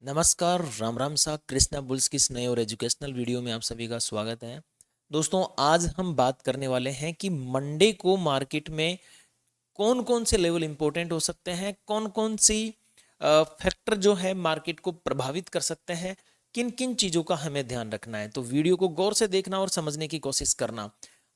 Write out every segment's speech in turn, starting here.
नमस्कार, राम राम सा कृष्णा बुल्स की इस नए और एजुकेशनल वीडियो में आप सभी का स्वागत है। दोस्तों, आज हम बात करने वाले हैं कि मंडे को मार्केट में कौन कौन से लेवल इंपॉर्टेंट हो सकते हैं, कौन कौन सी फैक्टर जो है मार्केट को प्रभावित कर सकते हैं, किन किन चीज़ों का हमें ध्यान रखना है। तो वीडियो को गौर से देखना और समझने की कोशिश करना।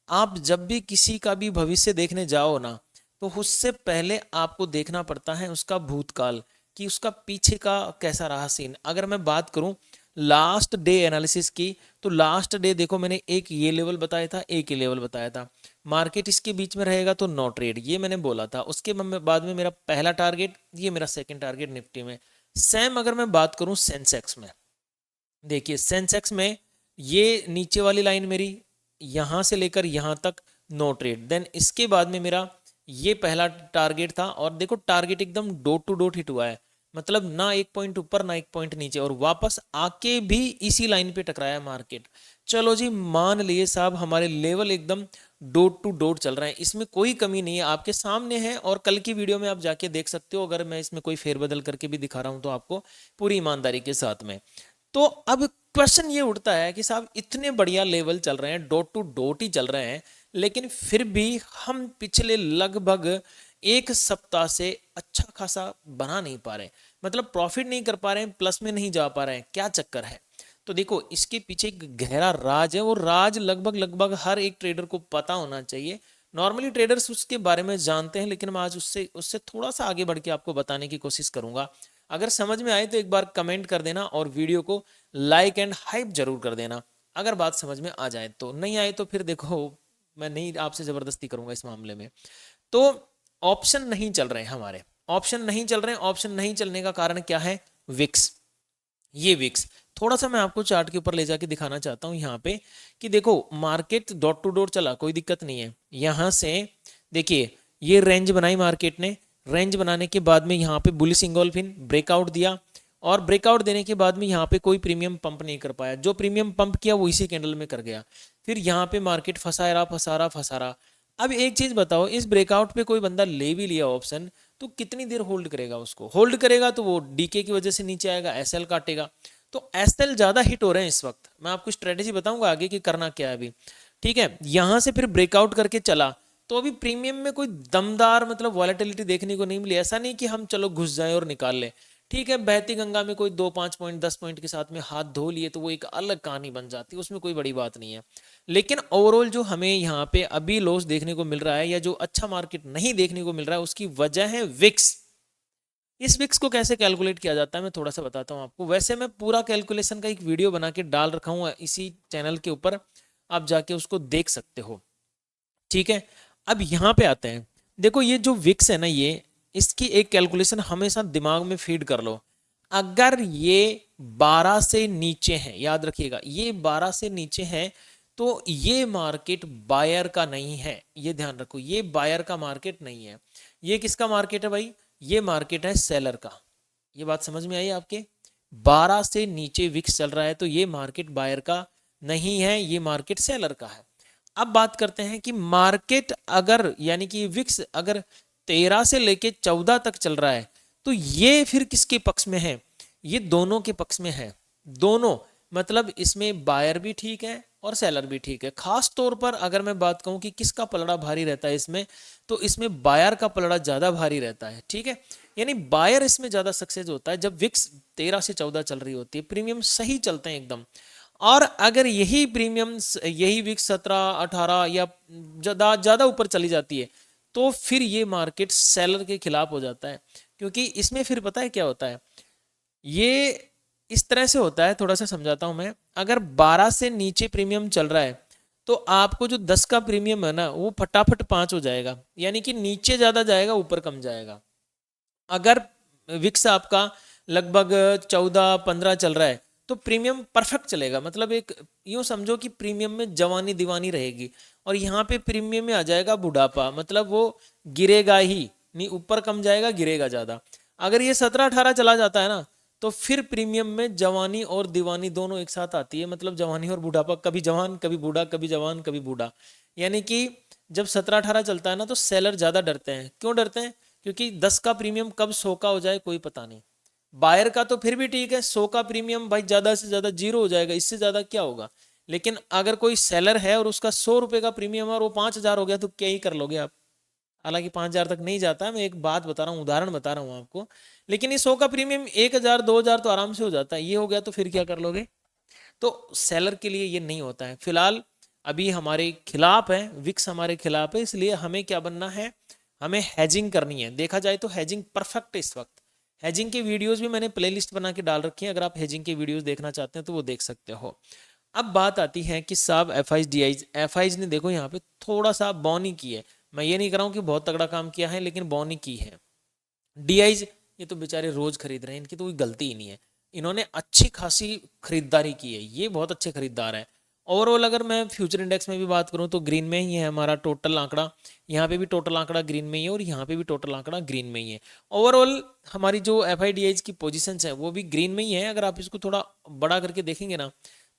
आप जब भी किसी का भी भविष्य देखने जाओ ना, तो उससे पहले आपको देखना पड़ता है उसका भूतकाल, कि उसका पीछे का कैसा रहा सीन। अगर मैं बात करूं लास्ट डे एनालिसिस की, तो लास्ट डे देखो मैंने एक ये लेवल बताया था, एक ये लेवल बताया था। मार्केट इसके बीच में रहेगा तो नो ट्रेड, ये मैंने बोला था। उसके बाद में मेरा पहला टारगेट, ये मेरा सेकंड टारगेट निफ्टी में। सेम अगर मैं बात करूं सेंसेक्स में, देखिए सेंसेक्स में ये नीचे वाली लाइन मेरी यहां से लेकर यहां तक नो ट्रेड। देन इसके बाद में मेरा ये पहला टारगेट था, और देखो टारगेट एकदम डॉट टू डॉट हिट हुआ है। मतलब ना एक पॉइंट ऊपर ना एक पॉइंट नीचे, और वापस आके भी इसी लाइन पे टकराया मार्केट। चलो जी, मान लिए साहब हमारे लेवल एकदम डॉट टू डॉट चल रहे हैं, इसमें कोई कमी नहीं है, आपके सामने है। और कल की वीडियो में आप जाके देख सकते हो, अगर मैं इसमें कोई फेरबदल करके भी दिखा रहा हूं तो आपको पूरी ईमानदारी के साथ में। तो अब क्वेश्चन ये उठता है कि साहब इतने बढ़िया लेवल चल रहे हैं, डॉट टू डॉट ही चल रहे हैं, लेकिन फिर भी हम पिछले लगभग एक सप्ताह से अच्छा खासा बना नहीं पा रहे, मतलब प्रॉफिट नहीं कर पा रहे हैं, प्लस में नहीं जा पा रहे हैं। क्या चक्कर है? तो देखो इसके पीछे एक गहरा राज है, वो राज लगभग लगभग हर एक ट्रेडर को पता होना चाहिए। नॉर्मली ट्रेडर्स उसके बारे में जानते हैं, लेकिन मैं आज उससे उससे थोड़ा सा आगे बढ़ के आपको बताने की कोशिश करूंगा। अगर समझ में आए तो एक बार कमेंट कर देना, और वीडियो को लाइक एंड हाइप जरूर कर देना। अगर बात समझ में आ जाए तो, नहीं आए तो फिर देखो मैं नहीं आपसे जबरदस्ती करूंगा इस मामले में। तो ऑप्शन नहीं चल रहे हमारे, ऑप्शन नहीं चल रहे। ऑप्शन नहीं चलने का कारण क्या है? विक्स। ये विक्स थोड़ा सा मैं आपको चार्ट के ऊपर ले जाके दिखाना चाहता हूं यहाँ पे, कि देखो मार्केट डॉट टू डॉट चला, कोई दिक्कत नहीं है। यहां से देखिए ये रेंज बनाई मार्केट ने, रेंज बनाने के बाद में यहाँ पे बुलिश इंगोल्फिन ब्रेकआउट दिया, और ब्रेकआउट देने के बाद में यहाँ पे कोई प्रीमियम पंप नहीं कर पाया। जो प्रीमियम पंप किया वो इसी कैंडल में कर गया। फिर यहाँ पे मार्केट फंसा रहा फंसा रहा फंसा रहा। अब एक चीज बताओ, इस ब्रेकआउट पे कोई बंदा ले भी लिया ऑप्शन, तो कितनी देर होल्ड करेगा? उसको होल्ड करेगा तो वो डीके की वजह से नीचे आएगा, एसएल काटेगा। तो एसएल ज्यादा हिट हो रहे हैं इस वक्त। मैं आपको स्ट्रेटेजी बताऊंगा आगे कि करना क्या है अभी। ठीक है, यहां से फिर ब्रेकआउट करके चला, तो अभी प्रीमियम में कोई दमदार मतलब वॉलेटिलिटी देखने को नहीं मिली। ऐसा नहीं कि हम चलो घुस जाए और निकाल ले। ठीक है, बहती गंगा में कोई 2 5 पॉइंट 10 पॉइंट के साथ में हाथ धो लिए तो वो एक अलग कहानी बन जाती है, उसमें कोई बड़ी बात नहीं है। लेकिन ओवरऑल जो हमें यहाँ पे अभी लॉस देखने को मिल रहा है, या जो अच्छा मार्केट नहीं देखने को मिल रहा है, उसकी वजह है विक्स। इस विक्स को कैसे कैलकुलेट किया जाता है मैं थोड़ा सा बताता हूँ आपको। वैसे मैं पूरा कैलकुलेशन का एक वीडियो बना के डाल रखा हूँ इसी चैनल के ऊपर, आप जाके उसको देख सकते हो। ठीक है, अब यहाँ पे आते हैं। देखो ये जो विक्स है ना, ये इसकी एक कैलकुलेशन हमेशा दिमाग में फीड कर लो। अगर ये 12 से नीचे है, याद रखिएगा ये 12 से नीचे है, तो ये मार्केट बायर का नहीं है। ये ध्यान रखो, ये बायर का मार्केट नहीं है। ये किसका मार्केट है भाई? ये मार्केट है सेलर का। ये बात समझ में आई आपके? 12 से नीचे विक्स चल रहा है तो ये मार्केट बायर का नहीं है, ये मार्केट सेलर का है। अब बात करते हैं कि मार्केट अगर यानी कि विक्स अगर 13 से लेके 14 तक चल रहा है, तो ये फिर किसके पक्ष में है? ये दोनों के पक्ष में है। दोनों मतलब इसमें बायर भी ठीक है और सेलर भी ठीक है। खास तौर पर अगर मैं बात कहूं कि किसका पलड़ा भारी रहता है इसमें, तो इसमें बायर का पलड़ा ज्यादा भारी रहता है। ठीक है, यानी बायर इसमें ज्यादा सक्सेस होता है जब विक्स 13 से 14 चल रही होती है, प्रीमियम सही चलते हैं एकदम। और अगर यही प्रीमियम यही विक्स 17 18 या ज्यादा ज्यादा ऊपर चली जाती है, तो फिर ये मार्केट सेलर के खिलाफ हो जाता है। क्योंकि इसमें फिर पता है क्या होता है, ये इस तरह से होता है, थोड़ा सा समझाता हूं मैं। अगर 12 से नीचे प्रीमियम चल रहा है, तो आपको जो 10 का प्रीमियम है ना, वो फटाफट 5 हो जाएगा, यानी कि नीचे ज्यादा जाएगा ऊपर कम जाएगा। अगर विक्स आपका लगभग 14 15 चल रहा है, तो प्रीमियम परफेक्ट चलेगा। मतलब एक यूं समझो कि प्रीमियम में जवानी दीवानी रहेगी, और यहाँ पे प्रीमियम में आ जाएगा बुढ़ापा, मतलब वो गिरेगा ही नहीं, ऊपर कम जाएगा गिरेगा ज्यादा। अगर ये 17 18 चला जाता है ना, तो फिर प्रीमियम में जवानी और दीवानी दोनों एक साथ आती है। मतलब जवानी और बुढ़ापा, कभी जवान कभी बूढ़ा, कभी जवान कभी बूढ़ा। यानी कि जब 17 18 चलता है ना, तो सेलर ज्यादा डरते हैं। क्यों डरते हैं? क्योंकि 10 का प्रीमियम कब 100 का हो जाए कोई पता नहीं। बायर का तो फिर भी ठीक है, 100 का प्रीमियम भाई ज़्यादा से ज़्यादा 0 हो जाएगा, इससे ज़्यादा क्या होगा। लेकिन अगर कोई सेलर है और उसका 100 रुपये का प्रीमियम और वो 5,000 हो गया तो क्या ही कर लोगे आप। हालांकि 5,000 तक नहीं जाता है, मैं एक बात बता रहा हूँ, उदाहरण बता रहा हूँ आपको। लेकिन ये 100 का प्रीमियम 1,000 2,000 तो आराम से हो जाता है, ये हो गया तो फिर क्या कर लोगे। तो सेलर के लिए ये नहीं होता है। फिलहाल अभी हमारे खिलाफ है, विक्स हमारे खिलाफ है, इसलिए हमें क्या बनना है, हमें हैजिंग करनी है। देखा जाए तो हैजिंग परफेक्ट है इस वक्त। हैजिंग के वीडियोस भी मैंने प्लेलिस्ट बना के डाल रखी है, अगर आप हैजिंग के वीडियोस देखना चाहते हैं तो वो देख सकते हो। अब बात आती है कि साहब एफ आईज ने देखो यहाँ पे थोड़ा सा बॉनी की है। मैं ये नहीं कर रहा हूँ कि बहुत तगड़ा काम किया है, लेकिन बॉनी की है। डीआईज ये तो बेचारे रोज खरीद रहे हैं, इनकी तो कोई गलती ही नहीं है। इन्होंने अच्छी खासी खरीदारी की है, ये बहुत अच्छे खरीदार हैं। ओवरऑल अगर मैं फ्यूचर इंडेक्स में भी बात करूं तो ग्रीन में ही है हमारा टोटल आंकड़ा। यहाँ पे भी टोटल आंकड़ा ग्रीन में ही है और यहाँ पे भी टोटल आंकड़ा ग्रीन में ही है। ओवरऑल हमारी जो एफ आई डी एच की पोजिशन है वो भी ग्रीन में ही है। अगर आप इसको थोड़ा बड़ा करके देखेंगे ना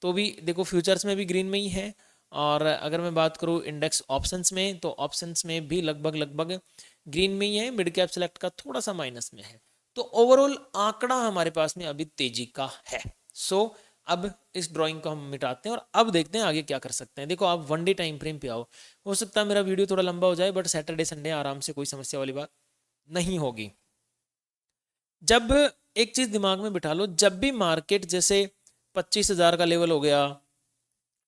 तो भी देखो फ्यूचर्स में भी ग्रीन में ही है। और अगर मैं बात करूँ इंडेक्स ऑप्शंस में तो ऑप्शंस में भी लगभग लगभग ग्रीन में ही है। मिड कैप सेलेक्ट का थोड़ा सा माइनस में है। तो ओवरऑल आंकड़ा हमारे पास में अभी तेजी का है। सो अब इस ड्राइंग को हम मिटाते हैं और अब देखते हैं आगे क्या कर सकते हैं। देखो आप वन डे टाइम फ्रेम पे आओ। हो सकता है मेरा वीडियो थोड़ा लंबा हो जाए, बट सैटरडे संडे आराम से कोई समस्या वाली बात नहीं होगी। जब एक चीज दिमाग में बिठा लो, जब भी मार्केट जैसे 25,000 का लेवल हो गया,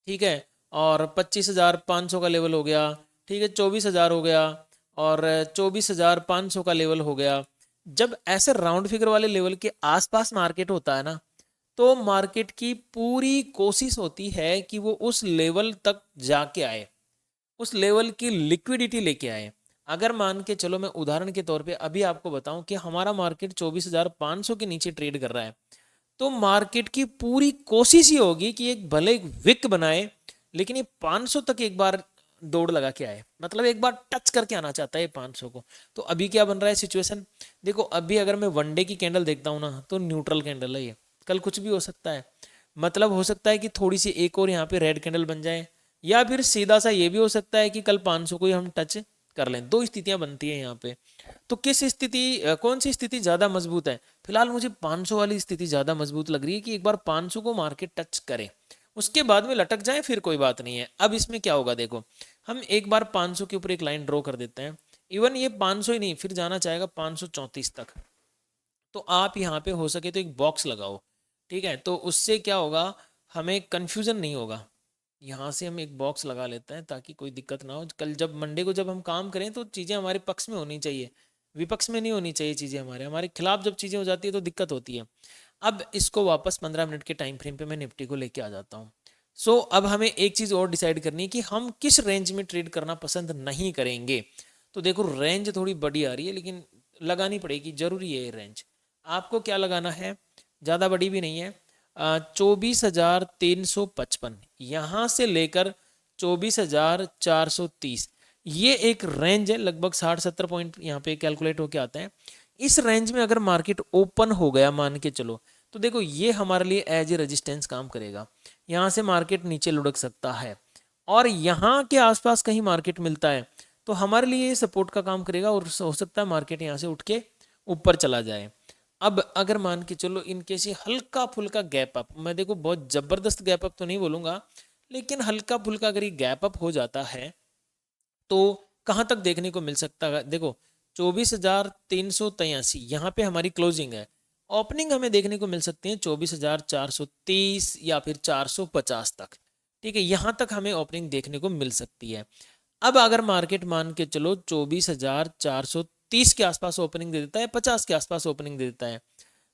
ठीक है, और 25,500 का लेवल हो गया, ठीक है, 24,000 हो गया और 24,500 का लेवल हो गया, जब ऐसे राउंड फिगर वाले लेवल के आसपास मार्केट होता है ना, तो मार्केट की पूरी कोशिश होती है कि वो उस लेवल तक जाके आए, उस लेवल की लिक्विडिटी लेके आए। अगर मान के चलो, मैं उदाहरण के तौर पे अभी आपको बताऊं कि हमारा मार्केट 24,500 के नीचे ट्रेड कर रहा है, तो मार्केट की पूरी कोशिश ही होगी कि एक भले एक विक बनाए, लेकिन ये 500 तक एक बार दौड़ लगा के आए, मतलब एक बार टच करके आना चाहता है 500 को। तो अभी क्या बन रहा है सिचुएशन, देखो अभी अगर मैं वन डे की कैंडल देखता हूँ ना तो न्यूट्रल कैंडल है ये। कल कुछ भी हो सकता है, मतलब हो सकता है कि थोड़ी सी एक और यहाँ पे रेड कैंडल बन जाए, या फिर सीधा सा ये भी हो सकता है कि कल 500 को ही हम टच कर लें। दो स्थितियां बनती है यहाँ पे। तो किस स्थिति कौन सी स्थिति ज़्यादा मजबूत है, फिलहाल मुझे 500 वाली स्थिति ज़्यादा मजबूत लग रही है कि एक बार 500 को मार्केट टच करे, उसके बाद में लटक जाए फिर कोई बात नहीं है। अब इसमें क्या होगा, देखो हम एक बार 500 के ऊपर एक लाइन ड्रॉ कर देते हैं। इवन ये 500 ही नहीं, फिर जाना चाहेगा 534 तक। तो आप यहाँ पे हो सके तो एक बॉक्स लगाओ, ठीक है, तो उससे क्या होगा, हमें कंफ्यूजन नहीं होगा। यहाँ से हम एक बॉक्स लगा लेते हैं ताकि कोई दिक्कत ना हो। कल जब मंडे को जब हम काम करें तो चीज़ें हमारे पक्ष में होनी चाहिए, विपक्ष में नहीं होनी चाहिए चीज़ें। हमारे हमारे खिलाफ जब चीज़ें हो जाती है तो दिक्कत होती है। अब इसको वापस 15 मिनट के टाइम फ्रेम पे मैं निफ्टी को लेके आ जाता हूँ। सो अब हमें एक चीज़ और डिसाइड करनी है कि हम किस रेंज में ट्रेड करना पसंद नहीं करेंगे। तो देखो रेंज थोड़ी बड़ी आ रही है, लेकिन लगानी पड़ेगी, जरूरी है ये रेंज। आपको क्या लगाना है, ज़्यादा बड़ी भी नहीं है, 24,355 यहाँ से लेकर 24,430, ये एक रेंज है। लगभग 60-70 पॉइंट यहाँ पे कैलकुलेट होके आता है। इस रेंज में अगर मार्केट ओपन हो गया मान के चलो, तो देखो ये हमारे लिए एज ए रेजिस्टेंस काम करेगा। यहाँ से मार्केट नीचे लुढ़क सकता है और यहाँ के आसपास कहीं मार्केट मिलता है तो हमारे लिए ये सपोर्ट का काम करेगा और हो सकता है मार्केट यहाँ से उठ के ऊपर चला जाए। अब अगर मान के चलो इनकेस ये हल्का फुल्का गैप अप, मैं देखो बहुत जबरदस्त गैप अप तो नहीं बोलूंगा, लेकिन हल्का फुल्का अगर ये गैप अप हो जाता है तो कहाँ तक देखने को मिल सकता है, देखो 24,383 यहाँ पे हमारी क्लोजिंग है। ओपनिंग हमें देखने को मिल सकती है 24,430 या फिर 450 तक, ठीक है, यहाँ तक हमें ओपनिंग देखने को मिल सकती है। अब अगर मार्केट मान के चलो 24,430 के आसपास ओपनिंग दे देता है, 50 के आसपास ओपनिंग दे देता है,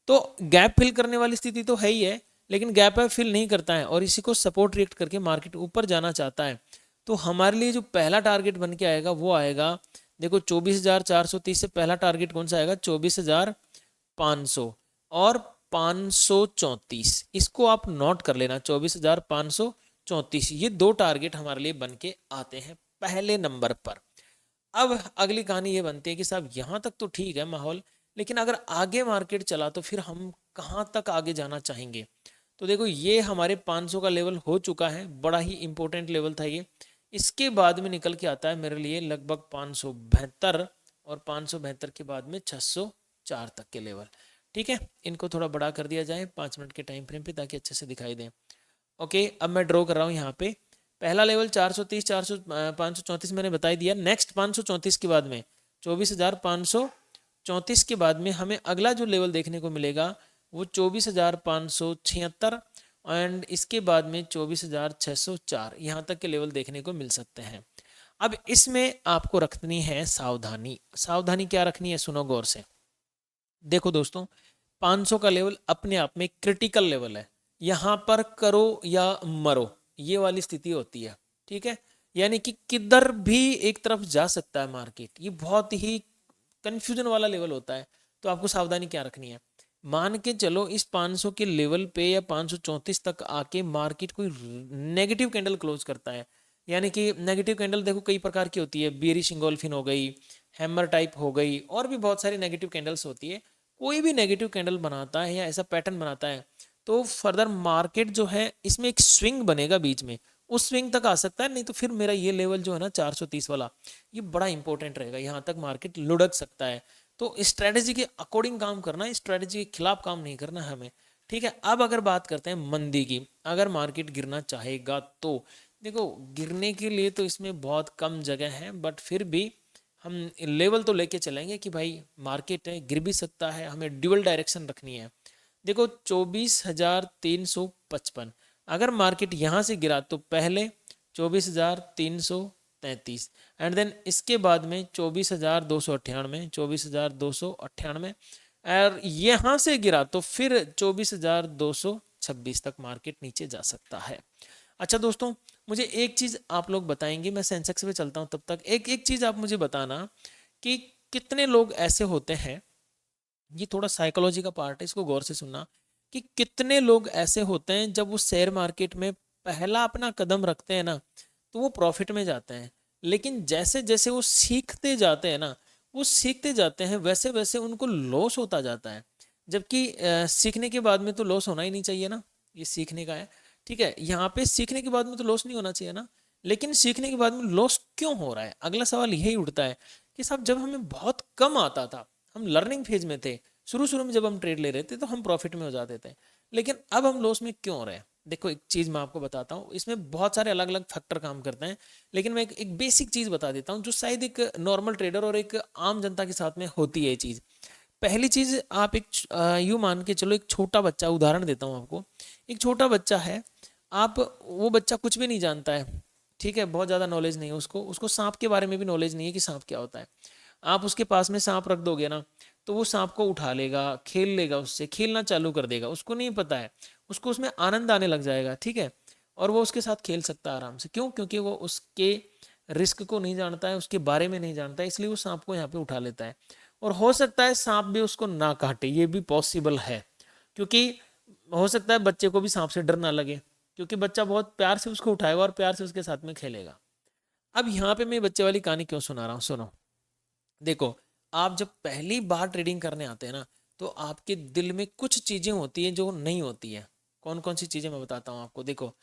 तो गैप फिल करने वाली स्थिति तो है ही है, लेकिन गैप फिल नहीं करता है और इसी को सपोर्ट रिएक्ट करके मार्केट ऊपर जाना चाहता है, तो हमारे लिए जो पहला टारगेट बन के आएगा वो आएगा, देखो 24,430 से पहला टारगेट कौन सा आएगा, 24,500 और 534, इसको आप नोट कर लेना, 24,534, ये दो टारगेट हमारे लिए बन के आते हैं पहले नंबर पर। अब अगली कहानी ये बनती है कि साहब यहाँ तक तो ठीक है माहौल, लेकिन अगर आगे मार्केट चला तो फिर हम कहाँ तक आगे जाना चाहेंगे। तो देखो ये हमारे 500 का लेवल हो चुका है, बड़ा ही इंपॉर्टेंट लेवल था ये। इसके बाद में निकल के आता है मेरे लिए लगभग 572 और 572 के बाद में 604 तक के लेवल, ठीक है, इनको थोड़ा बड़ा कर दिया जाए 5 मिनट के टाइम फ्रेम पे ताकि अच्छे से दिखाई दें। ओके, अब मैं ड्रॉ कर रहा हूँ यहाँ पे। पहला लेवल 430 534 मैंने बता ही दिया। नेक्स्ट 534 के बाद में 24,534 के बाद में हमें अगला जो लेवल देखने को मिलेगा वो 24,576 एंड इसके बाद में 24,604, यहाँ तक के लेवल देखने को मिल सकते हैं। अब इसमें आपको रखनी है सावधानी। सावधानी क्या रखनी है, सुनो गौर से। देखो दोस्तों, 500 का लेवल अपने आप में क्रिटिकल लेवल है। यहाँ पर करो या मरो, ये वाली स्थिति होती है। ठीक है, यानी कि किधर भी एक तरफ जा सकता है मार्केट। ये बहुत ही कंफ्यूजन वाला लेवल होता है। तो आपको सावधानी क्या रखनी है, मान के चलो इस 500 के लेवल पे या 534 तक आके मार्केट कोई नेगेटिव कैंडल क्लोज करता है। यानी कि नेगेटिव कैंडल देखो कई प्रकार की होती है, बेरिश इंगोल्फिन हो गई, हैमर टाइप हो गई, और भी बहुत सारी नेगेटिव कैंडल्स होती है। कोई भी नेगेटिव कैंडल बनाता है या ऐसा पैटर्न बनाता है तो फर्दर मार्केट जो है इसमें एक स्विंग बनेगा बीच में, उस स्विंग तक आ सकता है। नहीं तो फिर मेरा ये लेवल जो है ना 430 वाला, ये बड़ा इंपॉर्टेंट रहेगा, यहाँ तक मार्केट लुढ़क सकता है। तो स्ट्रेटजी के अकॉर्डिंग काम करना, स्ट्रेटजी के खिलाफ काम नहीं करना हमें। ठीक है, अब अगर बात करते हैं मंदी की, अगर मार्केट गिरना चाहेगा तो देखो, गिरने के लिए तो इसमें बहुत कम जगह है, बट फिर भी हम लेवल तो लेके चलेंगे कि भाई मार्केट है, गिर भी सकता है, हमें ड्यूअल डायरेक्शन रखनी है। देखो 24,355, अगर मार्केट यहाँ से गिरा तो पहले 24,333 एंड देन इसके बाद में 24,298, 24,298 और यहाँ से गिरा तो फिर 24,226 तक मार्केट नीचे जा सकता है। अच्छा दोस्तों, मुझे एक चीज़ आप लोग बताएंगे, मैं सेंसेक्स पे चलता हूँ तब तक। एक एक चीज़ आप मुझे बताना कि कितने लोग ऐसे होते हैं, ये थोड़ा साइकोलॉजी का पार्ट है, इसको गौर से सुनना, कि कितने लोग ऐसे होते हैं जब वो शेयर मार्केट में पहला अपना कदम रखते हैं ना तो वो प्रॉफिट में जाते हैं, लेकिन जैसे जैसे वो सीखते जाते हैं ना, वो सीखते जाते हैं वैसे वैसे उनको लॉस होता जाता है। जबकि सीखने के बाद में तो लॉस होना ही नहीं चाहिए ना, ये सीखने का है। ठीक है, यहाँ पे सीखने के बाद में तो लॉस नहीं होना चाहिए ना, लेकिन सीखने के बाद में लॉस क्यों हो रहा है, अगला सवाल यही उठता है कि साहब जब हमें बहुत कम आता था, हम लर्निंग फेज में थे, शुरू शुरू में जब हम ट्रेड ले रहे थे तो हम प्रॉफिट में हो जाते थे, लेकिन अब हम लॉस में क्यों हो रहे हैं। देखो एक चीज़ मैं आपको बताता हूँ, इसमें बहुत सारे अलग अलग फैक्टर काम करते हैं, लेकिन मैं एक बेसिक चीज़ बता देता हूँ जो शायद एक नॉर्मल ट्रेडर और एक आम जनता के साथ में होती है ये चीज़। पहली चीज़, आप एक यूँ मान के चलो, एक छोटा बच्चा, उदाहरण देता हूँ आपको, एक छोटा बच्चा है, आप वो बच्चा कुछ भी नहीं जानता है, ठीक है, बहुत ज़्यादा नॉलेज नहीं है उसको, उसको सांप के बारे में भी नॉलेज नहीं है कि सांप क्या होता है। आप उसके पास में सांप रख दोगे ना तो वो सांप को उठा लेगा, खेल लेगा, उससे खेलना चालू कर देगा, उसको नहीं पता है, उसको उसमें आनंद आने लग जाएगा। ठीक है, और वो उसके साथ खेल सकता है आराम से, क्यों, क्योंकि वो उसके रिस्क को नहीं जानता है, उसके बारे में नहीं जानता है, इसलिए वो सांप को यहाँ पे उठा लेता है। और हो सकता है सांप भी उसको ना काटे, ये भी पॉसिबल है, क्योंकि हो सकता है बच्चे को भी सांप से डर ना लगे, क्योंकि बच्चा बहुत प्यार से उसको उठाएगा और प्यार से उसके साथ में खेलेगा। अब यहाँ पे मैं बच्चे वाली कहानी क्यों सुना रहा हूँ, सुनो। देखो, आप जब पहली बार ट्रेडिंग करने आते हैं ना तो आपके दिल में कुछ चीज़ें होती हैं जो नहीं होती है। कौन कौन सी चीज़ें मैं बताता हूँ आपको। देखो,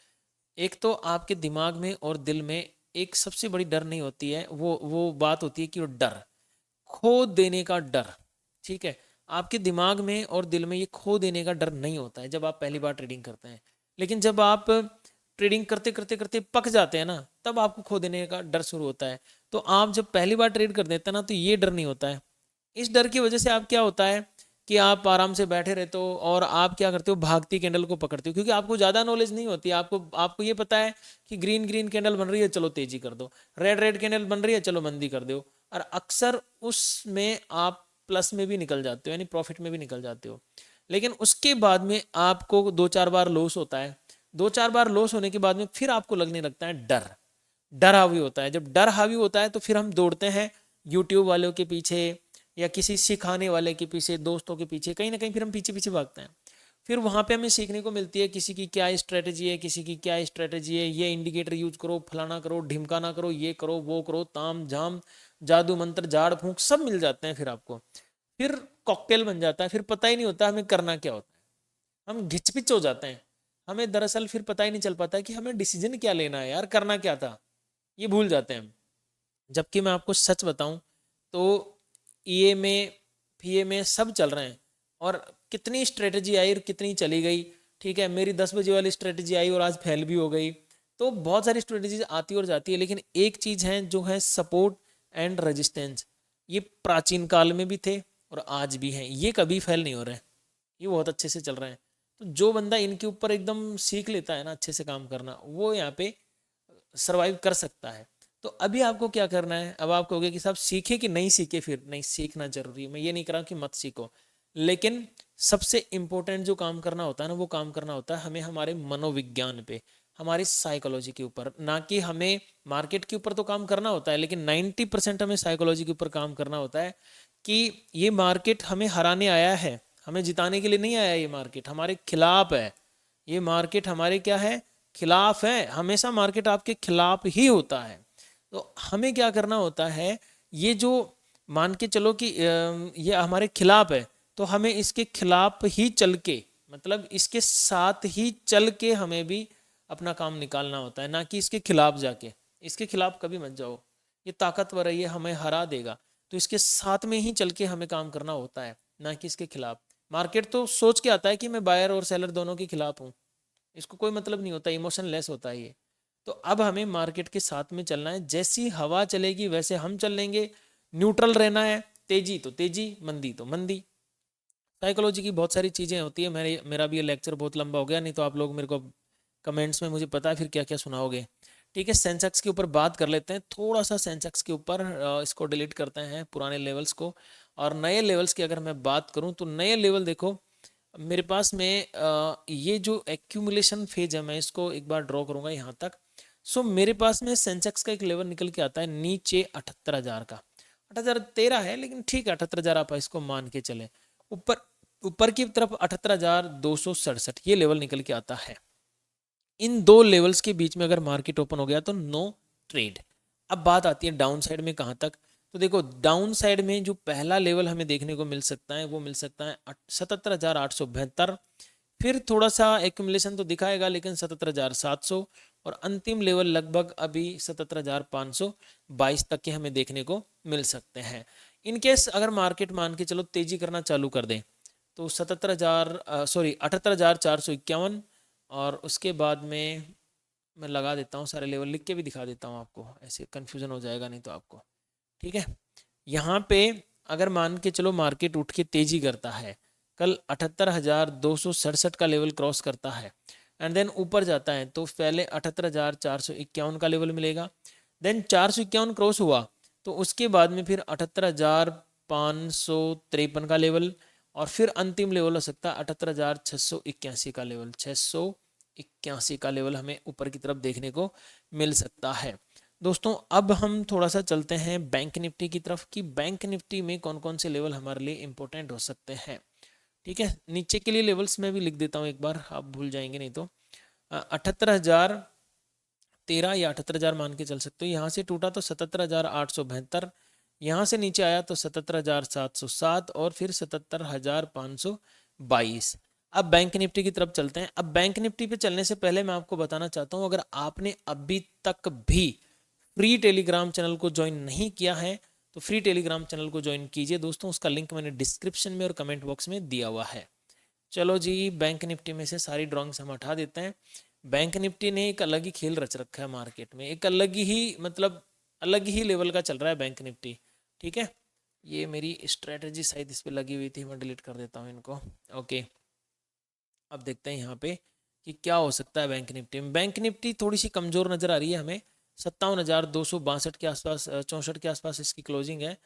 एक तो आपके दिमाग में और दिल में एक सबसे बड़ी डर नहीं होती है, वो बात होती है कि वो डर, खो देने का डर। ठीक है, आपके दिमाग में और दिल में ये खो देने का डर नहीं होता है जब आप पहली बार ट्रेडिंग करते हैं, लेकिन जब आप ट्रेडिंग करते करते करते पक जाते हैं ना तब आपको खो देने का डर शुरू होता है। तो आप जब पहली बार ट्रेड कर देते हैं ना तो ये डर नहीं होता है। इस डर की वजह से आप क्या होता है कि आप आराम से बैठे रहते हो और आप क्या करते हो, भागती कैंडल को पकड़ते हो, क्योंकि आपको ज़्यादा नॉलेज नहीं होती। आपको आपको ये पता है कि ग्रीन ग्रीन कैंडल बन रही है, चलो तेजी कर दो, रेड रेड कैंडल बन रही है, चलो मंदी कर दो, और अक्सर उसमें आप प्लस में भी निकल जाते हो, यानी प्रॉफिट में भी निकल जाते हो। लेकिन उसके बाद में आपको 2-4 बार लॉस होता है। 2-4 बार लॉस होने के बाद में फिर आपको लगने लगता है डर, डर हावी होता है। जब डर हावी होता है तो फिर हम दौड़ते हैं यूट्यूब वालों के पीछे या किसी सिखाने वाले के पीछे, दोस्तों के पीछे, कहीं ना कहीं फिर हम पीछे पीछे भागते हैं। फिर वहाँ पे हमें सीखने को मिलती है किसी की क्या स्ट्रेटजी है, किसी की क्या स्ट्रेटजी है, ये इंडिकेटर यूज करो, फलाना करो, ढिमकाना करो, ये करो, वो करो, ताम झाम जादू मंत्र झाड़ फूंक सब मिल जाते हैं फिर आपको। फिर कॉकटेल बन जाता है, फिर पता ही नहीं होता हमें करना क्या होता है, हम घिचपिच हो जाते हैं। हमें दरअसल फिर पता ही नहीं चल पाता कि हमें डिसीजन क्या लेना है यार, करना क्या था, ये भूल जाते हैं हम। जबकि मैं आपको सच बताऊं तो ये में पीए में सब चल रहे हैं, और कितनी स्ट्रेटजी आई और कितनी चली गई, ठीक है। मेरी 10 बजे वाली स्ट्रेटजी आई और आज फेल भी हो गई। तो बहुत सारी स्ट्रेटजीज आती और जाती है, लेकिन एक चीज़ है जो है सपोर्ट एंड रेजिस्टेंस। ये प्राचीन काल में भी थे और आज भी हैं, ये कभी फेल नहीं हो रहे हैं, ये बहुत अच्छे से चल रहे हैं। तो जो बंदा इनके ऊपर एकदम सीख लेता है ना अच्छे से काम करना, वो यहाँ पे सरवाइव कर सकता है। तो अभी आपको क्या करना है, अब आप कहोगे कि साहब सीखे कि नहीं सीखे, फिर नहीं सीखना जरूरी है, मैं ये नहीं कह रहा कि मत सीखो, लेकिन सबसे इंपॉर्टेंट जो काम करना होता है ना, वो काम करना होता है हमें हमारे मनोविज्ञान पे, हमारी साइकोलॉजी के ऊपर, ना कि हमें मार्केट के ऊपर तो काम करना होता है, लेकिन 90% हमें साइकोलॉजी के ऊपर काम करना होता है कि ये मार्केट हमें हराने आया है, हमें जिताने के लिए नहीं आया, ये मार्केट हमारे खिलाफ है, ये मार्केट हमारे क्या है, खिलाफ है। हमेशा मार्केट आपके खिलाफ ही होता है। तो हमें क्या करना होता है, ये जो मान के चलो कि ये हमारे खिलाफ है, तो हमें इसके खिलाफ ही चल के, मतलब इसके साथ ही चल के हमें भी अपना काम निकालना होता है, ना कि इसके खिलाफ जाके। इसके खिलाफ कभी मत जाओ, ये ताकतवर है, ये हमें हरा देगा, तो इसके साथ में ही चल के हमें काम करना होता है, ना कि इसके खिलाफ। मार्केट तो सोच के आता है कि मैं बायर और सेलर दोनों के खिलाफ हूँ, इसको कोई मतलब नहीं होता, इमोशन लेस होता है ये। तो अब हमें मार्केट के साथ में चलना है, जैसी हवा चलेगी वैसे हम चल लेंगे, न्यूट्रल रहना है, तेजी तो तेजी, मंदी तो मंदी। साइकोलॉजी की बहुत सारी चीज़ें होती है। मेरा भी ये लेक्चर बहुत लंबा हो गया, नहीं तो आप लोग मेरे को कमेंट्स में, मुझे पता है फिर क्या क्या सुनाओगे। ठीक है, सेंसेक्स के ऊपर बात कर लेते हैं थोड़ा सा। सेंसेक्स के ऊपर इसको डिलीट करते हैं पुराने लेवल्स को, और नए लेवल्स की अगर मैं बात करूं तो नए लेवल देखो मेरे पास में, ये जो एक्यूमुलेशन फेज है, मैं इसको एक बार ड्रॉ करूंगा यहाँ तक। सो मेरे पास में सेंसेक्स का एक लेवल निकल के आता है नीचे 78,000 का, 78,013 है, लेकिन ठीक है 78,000 आप इसको मान के चले। ऊपर ऊपर की तरफ 78,267 ये लेवल निकल के आता है। इन दो लेवल्स के बीच में अगर मार्केट ओपन हो गया तो नो ट्रेड। अब बात आती है डाउन साइड में कहाँ तक, तो देखो डाउन साइड में जो पहला लेवल हमें देखने को मिल सकता है वो मिल सकता है 77,872, फिर थोड़ा सा एक्यूमुलेशन तो दिखाएगा लेकिन 77,700, और अंतिम लेवल लगभग अभी 77,522 तक के हमें देखने को मिल सकते हैं। इनकेस अगर मार्केट मान के चलो तेजी करना चालू कर दें तो 78,451, और उसके बाद में मैं लगा देता हूँ सारे लेवल, लिख के भी दिखा देता हूँ आपको, ऐसे कन्फ्यूज़न हो जाएगा नहीं तो आपको। ठीक है, यहाँ पे अगर मान के चलो मार्केट उठ के तेजी करता है, कल 78,267 का लेवल क्रॉस करता है, एंड देन ऊपर जाता है, तो पहले 78,451 का लेवल मिलेगा, देन 451 क्रॉस हुआ तो उसके बाद में फिर 78,553 का लेवल, और फिर अंतिम लेवल हो सकता है 78,681 का लेवल, 681 का लेवल हमें ऊपर की तरफ देखने को मिल सकता है। दोस्तों अब हम थोड़ा सा चलते हैं बैंक निफ्टी की तरफ, कि बैंक निफ्टी में कौन कौन से लेवल हमारे लिए इंपॉर्टेंट हो सकते हैं। ठीक है, नीचे के लिए लेवल्स मैं भी लिख देता हूँ एक बार, आप भूल जाएंगे नहीं तो। 78,013 या 78,000 मान के चल सकते हो। यहाँ से टूटा तो 77,872, यहाँ से नीचे आया तो 77,707, और फिर 77,522। अब बैंक निफ्टी की तरफ चलते हैं। अब बैंक निफ्टी पे चलने से पहले मैं आपको बताना चाहता हूँ, अगर आपने अभी तक भी फ्री टेलीग्राम चैनल को ज्वाइन नहीं किया है तो फ्री टेलीग्राम चैनल को ज्वाइन कीजिए दोस्तों, उसका लिंक मैंने डिस्क्रिप्शन में और कमेंट बॉक्स में दिया हुआ है। चलो जी, बैंक निफ्टी में से सारी ड्रॉइंग्स हम हटा देते हैं। बैंक निफ्टी ने एक अलग ही खेल रच रखा है मार्केट में, एक अलग ही, मतलब अलग ही लेवल का चल रहा है बैंक निफ्टी। ठीक है, ये मेरी स्ट्रेटजी शायद इस पर लगी हुई थी, मैं डिलीट कर देता हूँ इनको। ओके, अब देखते हैं यहाँ पे कि क्या हो सकता है बैंक निफ्टी में। बैंक निफ्टी थोड़ी सी कमज़ोर नज़र आ रही है हमें, 57,262 के आसपास, 64 के आसपास इसकी क्लोजिंग है।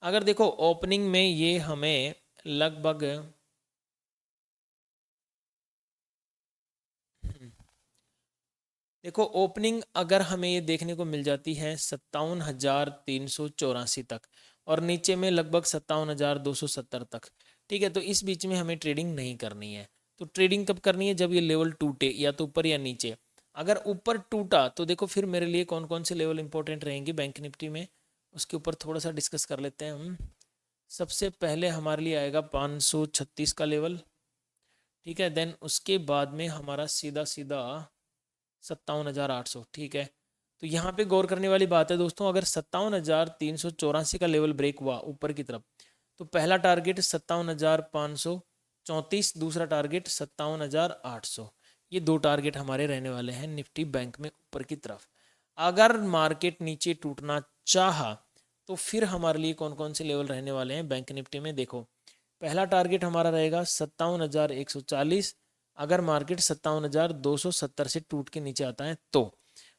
अगर देखो ओपनिंग में ये हमें लगभग देखो ओपनिंग अगर हमें ये देखने को मिल जाती है 57,384 तक, और नीचे में लगभग 57,270 तक। ठीक है, तो इस बीच में हमें ट्रेडिंग नहीं करनी है। तो ट्रेडिंग कब करनी है, जब ये लेवल टूटे, या तो ऊपर या नीचे। अगर ऊपर टूटा तो देखो फिर मेरे लिए कौन कौन से लेवल इंपॉर्टेंट रहेंगे बैंक निफ्टी में, उसके ऊपर थोड़ा सा डिस्कस कर लेते हैं हम। सबसे पहले हमारे लिए आएगा 536 का लेवल। ठीक है, देन उसके बाद में हमारा सीधा सीधा 57,800। ठीक है, तो यहाँ पे गौर करने वाली बात है दोस्तों, अगर 57,384 का लेवल ब्रेक हुआ ऊपर की तरफ, तो पहला टारगेट 57,500 34, दूसरा टारगेट 57,800। ये दो टारगेट हमारे रहने वाले हैं निफ्टी बैंक में ऊपर की तरफ। अगर मार्केट नीचे टूटना चाहा तो फिर हमारे लिए कौन कौन से लेवल रहने वाले हैं बैंक निफ्टी में, देखो पहला टारगेट हमारा रहेगा 57,140, अगर मार्केट 57,270 से टूट के नीचे आता है तो।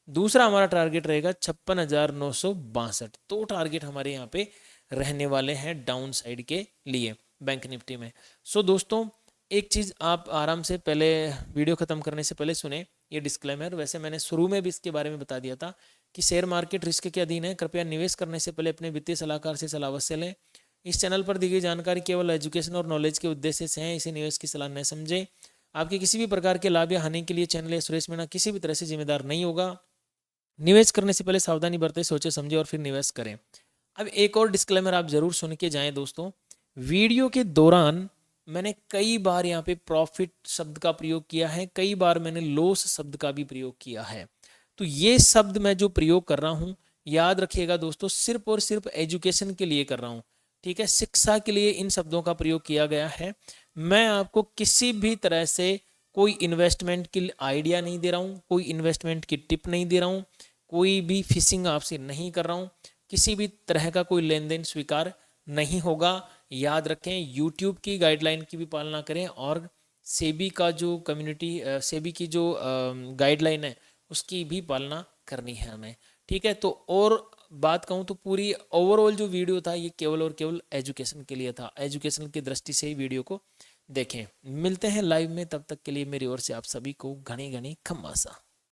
दूसरा हमारा टारगेट रहेगा 56,962। तो टारगेट हमारे यहाँ पे रहने वाले हैं डाउन साइड के लिए बैंक निफ्टी में। सो दोस्तों एक चीज़ आप आराम से पहले वीडियो ख़त्म करने से पहले सुने, ये डिस्क्लेमर, वैसे मैंने शुरू में भी इसके बारे में बता दिया था कि शेयर मार्केट रिस्क के अधीन है, कृपया निवेश करने से पहले अपने वित्तीय सलाहकार से सलाह अवश्य लें। इस चैनल पर दी गई जानकारी केवल एजुकेशन और नॉलेज के उद्देश्य से है, इसे निवेश की सलाह न समझें। आपके किसी भी प्रकार के लाभ या हानि के लिए चैनल या सुरेश मीणा किसी भी तरह से जिम्मेदार नहीं होगा। निवेश करने से पहले सावधानी बरतें, सोचे समझे और फिर निवेश करें। अब एक और डिस्क्लेमर आप जरूर सुन के जाएं दोस्तों, वीडियो के दौरान मैंने कई बार यहाँ पे प्रॉफिट शब्द का प्रयोग किया है, कई बार मैंने लॉस शब्द का भी प्रयोग किया है। तो ये शब्द मैं जो प्रयोग कर रहा हूँ, याद रखिएगा दोस्तों, सिर्फ और सिर्फ एजुकेशन के लिए कर रहा हूँ, ठीक है, शिक्षा के लिए इन शब्दों का प्रयोग किया गया है। मैं आपको किसी भी तरह से कोई इन्वेस्टमेंट की आइडिया नहीं दे रहा हूँ, कोई इन्वेस्टमेंट की टिप नहीं दे रहा हूँ, कोई भी फिशिंग आपसे नहीं कर रहा हूँ, किसी भी तरह का कोई लेन देन स्वीकार नहीं होगा। याद रखें, यूट्यूब की गाइडलाइन की भी पालना करें और सेबी का जो कम्युनिटी सेबी की जो गाइडलाइन है उसकी भी पालना करनी है हमें, ठीक है। तो और बात कहूँ तो पूरी ओवरऑल जो वीडियो था ये केवल और केवल एजुकेशन के लिए था, एजुकेशन की दृष्टि से ही वीडियो को देखें। मिलते हैं लाइव में, तब तक के लिए मेरी ओर से आप सभी को घनी घनी खम्मासा।